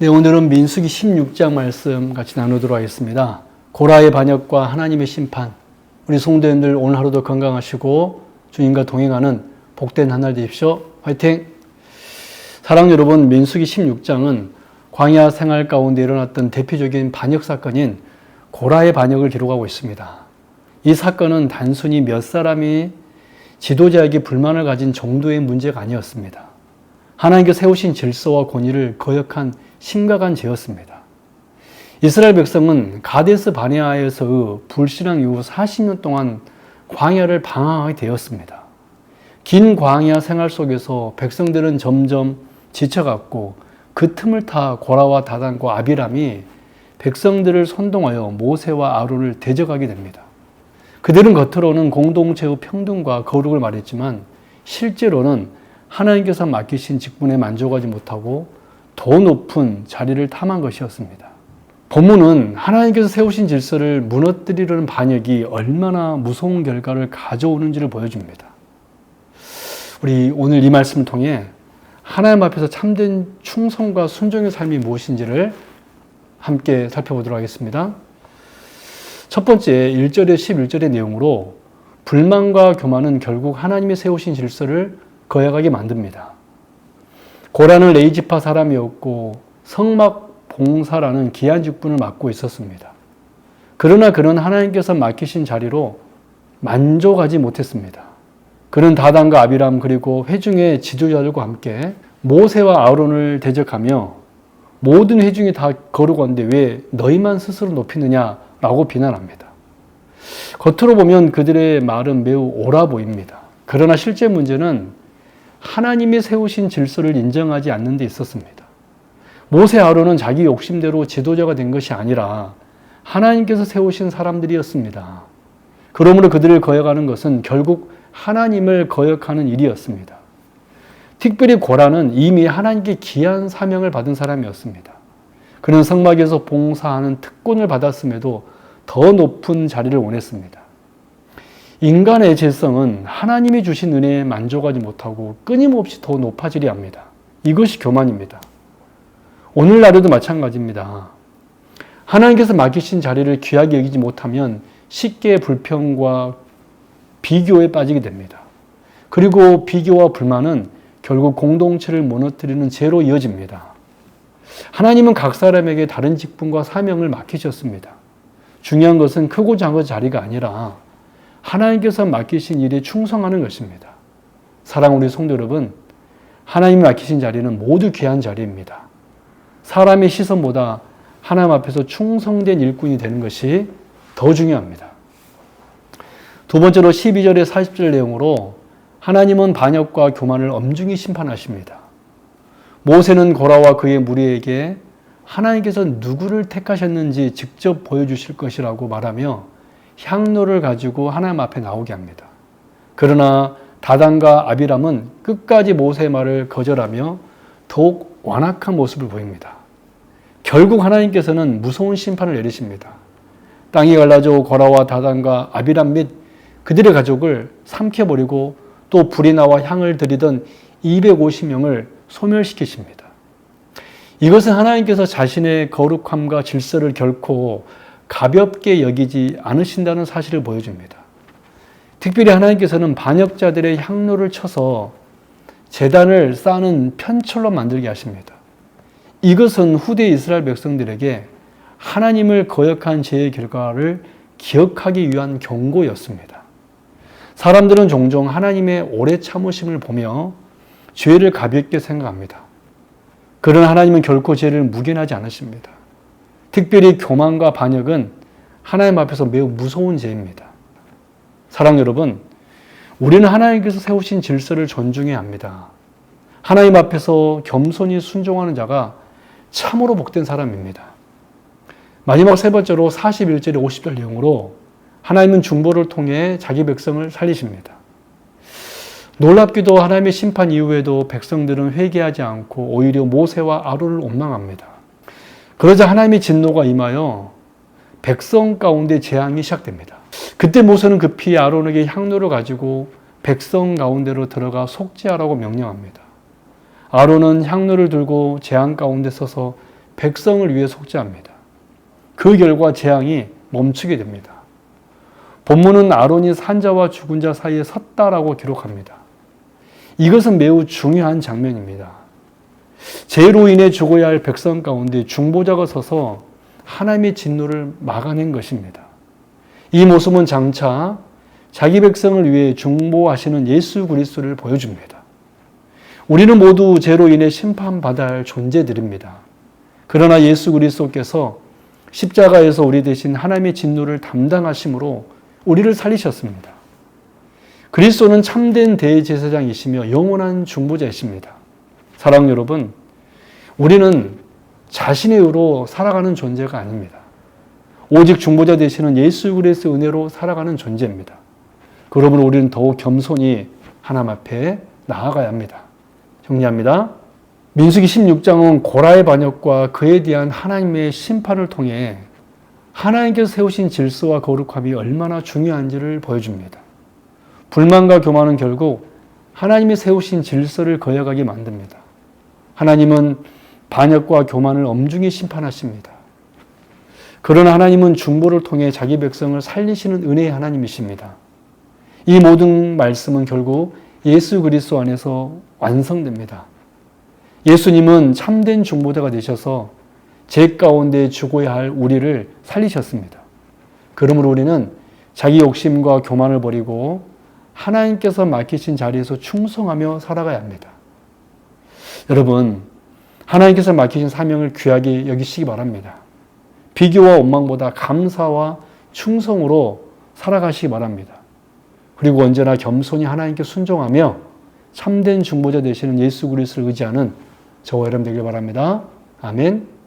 네, 오늘은 민수기 16장 말씀 같이 나누도록 하겠습니다. 고라의 반역과 하나님의 심판. 우리 성도님들 오늘 하루도 건강하시고 주님과 동행하는 복된 한 날 되십시오. 화이팅! 사랑 여러분, 민수기 16장은 광야 생활 가운데 일어났던 대표적인 반역 사건인 고라의 반역을 기록하고 있습니다. 이 사건은 단순히 몇 사람이 지도자에게 불만을 가진 정도의 문제가 아니었습니다. 하나님께서 세우신 질서와 권위를 거역한 심각한 죄였습니다. 이스라엘 백성은 가데스 바네아에서의 불신앙 이후 40년 동안 광야를 방황하게 되었습니다. 긴 광야 생활 속에서 백성들은 점점 지쳐갔고 그 틈을 타 고라와 다단과 아비람이 백성들을 선동하여 모세와 아론을 대적하게 됩니다. 그들은 겉으로는 공동체의 평등과 거룩을 말했지만 실제로는 하나님께서 맡기신 직분에 만족하지 못하고 더 높은 자리를 탐한 것이었습니다. 본문은 하나님께서 세우신 질서를 무너뜨리려는 반역이 얼마나 무서운 결과를 가져오는지를 보여줍니다. 우리 오늘 이 말씀을 통해 하나님 앞에서 참된 충성과 순종의 삶이 무엇인지를 함께 살펴보도록 하겠습니다. 첫 번째 1절에 11절의 내용으로 불만과 교만은 결국 하나님이 세우신 질서를 거역하게 만듭니다. 고라는 레이지파 사람이었고 성막 봉사라는 귀한 직분을 맡고 있었습니다. 그러나 그는 하나님께서 맡기신 자리로 만족하지 못했습니다. 그는 다단과 아비람 그리고 회중의 지도자들과 함께 모세와 아론을 대적하며 모든 회중이 다 거룩한데 왜 너희만 스스로 높이느냐라고 비난합니다. 겉으로 보면 그들의 말은 매우 옳아 보입니다. 그러나 실제 문제는 하나님이 세우신 질서를 인정하지 않는 데 있었습니다. 모세 아론은 자기 욕심대로 지도자가 된 것이 아니라 하나님께서 세우신 사람들이었습니다. 그러므로 그들을 거역하는 것은 결국 하나님을 거역하는 일이었습니다. 특별히 고라는 이미 하나님께 귀한 사명을 받은 사람이었습니다. 그는 성막에서 봉사하는 특권을 받았음에도 더 높은 자리를 원했습니다. 인간의 죄성은 하나님이 주신 은혜에 만족하지 못하고 끊임없이 더 높아지려 합니다. 이것이 교만입니다. 오늘날에도 마찬가지입니다. 하나님께서 맡기신 자리를 귀하게 여기지 못하면 쉽게 불평과 비교에 빠지게 됩니다. 그리고 비교와 불만은 결국 공동체를 무너뜨리는 죄로 이어집니다. 하나님은 각 사람에게 다른 직분과 사명을 맡기셨습니다. 중요한 것은 크고 작은 자리가 아니라 하나님께서 맡기신 일에 충성하는 것입니다. 사랑 우리 성도 여러분, 하나님이 맡기신 자리는 모두 귀한 자리입니다. 사람의 시선보다 하나님 앞에서 충성된 일꾼이 되는 것이 더 중요합니다. 두 번째로 12절의 40절 내용으로 하나님은 반역과 교만을 엄중히 심판하십니다. 모세는 고라와 그의 무리에게 하나님께서 누구를 택하셨는지 직접 보여주실 것이라고 말하며 향로를 가지고 하나님 앞에 나오게 합니다. 그러나 다단과 아비람은 끝까지 모세의 말을 거절하며 더욱 완악한 모습을 보입니다. 결국 하나님께서는 무서운 심판을 내리십니다. 땅이 갈라져 고라와 다단과 아비람 및 그들의 가족을 삼켜버리고 또 불이 나와 향을 들이던 250명을 소멸시키십니다. 이것은 하나님께서 자신의 거룩함과 질서를 결코 가볍게 여기지 않으신다는 사실을 보여줍니다. 특별히 하나님께서는 반역자들의 향로를 쳐서 제단을 쌓는 편철로 만들게 하십니다. 이것은 후대 이스라엘 백성들에게 하나님을 거역한 죄의 결과를 기억하기 위한 경고였습니다. 사람들은 종종 하나님의 오래 참으심을 보며 죄를 가볍게 생각합니다. 그러나 하나님은 결코 죄를 묵인하지 않으십니다. 특별히 교만과 반역은 하나님 앞에서 매우 무서운 죄입니다. 사랑 여러분, 우리는 하나님께서 세우신 질서를 존중해야 합니다. 하나님 앞에서 겸손히 순종하는 자가 참으로 복된 사람입니다. 마지막 세 번째로 41절에 50절 내용으로 하나님은 중보를 통해 자기 백성을 살리십니다. 놀랍게도 하나님의 심판 이후에도 백성들은 회개하지 않고 오히려 모세와 아론을 원망합니다. 그러자 하나님의 진노가 임하여 백성 가운데 재앙이 시작됩니다. 그때 모세는 급히 아론에게 향로를 가지고 백성 가운데로 들어가 속죄하라고 명령합니다. 아론은 향로를 들고 재앙 가운데 서서 백성을 위해 속죄합니다. 그 결과 재앙이 멈추게 됩니다. 본문은 아론이 산자와 죽은 자 사이에 섰다라고 기록합니다. 이것은 매우 중요한 장면입니다. 죄로 인해 죽어야 할 백성 가운데 중보자가 서서 하나님의 진노를 막아낸 것입니다. 이 모습은 장차 자기 백성을 위해 중보하시는 예수 그리스도를 보여줍니다. 우리는 모두 죄로 인해 심판받아야 할 존재들입니다. 그러나 예수 그리스도께서 십자가에서 우리 대신 하나님의 진노를 담당하심으로 우리를 살리셨습니다. 그리스도는 참된 대제사장이시며 영원한 중보자이십니다. 사랑하는 여러분, 우리는 자신의 의로 살아가는 존재가 아닙니다. 오직 중보자 되시는 예수 그리스도의 은혜로 살아가는 존재입니다. 그러므로 우리는 더욱 겸손히 하나님 앞에 나아가야 합니다. 정리합니다. 민수기 16장은 고라의 반역과 그에 대한 하나님의 심판을 통해 하나님께서 세우신 질서와 거룩함이 얼마나 중요한지를 보여줍니다. 불만과 교만은 결국 하나님이 세우신 질서를 거역하게 만듭니다. 하나님은 반역과 교만을 엄중히 심판하십니다. 그러나 하나님은 중보를 통해 자기 백성을 살리시는 은혜의 하나님이십니다. 이 모든 말씀은 결국 예수 그리스도 안에서 완성됩니다. 예수님은 참된 중보자가 되셔서 죄 가운데 죽어야 할 우리를 살리셨습니다. 그러므로 우리는 자기 욕심과 교만을 버리고 하나님께서 맡기신 자리에서 충성하며 살아가야 합니다. 여러분, 하나님께서 맡기신 사명을 귀하게 여기시기 바랍니다. 비교와 원망보다 감사와 충성으로 살아가시기 바랍니다. 그리고 언제나 겸손히 하나님께 순종하며 참된 중보자 되시는 예수 그리스도를 의지하는 저와 여러분 되길 바랍니다. 아멘.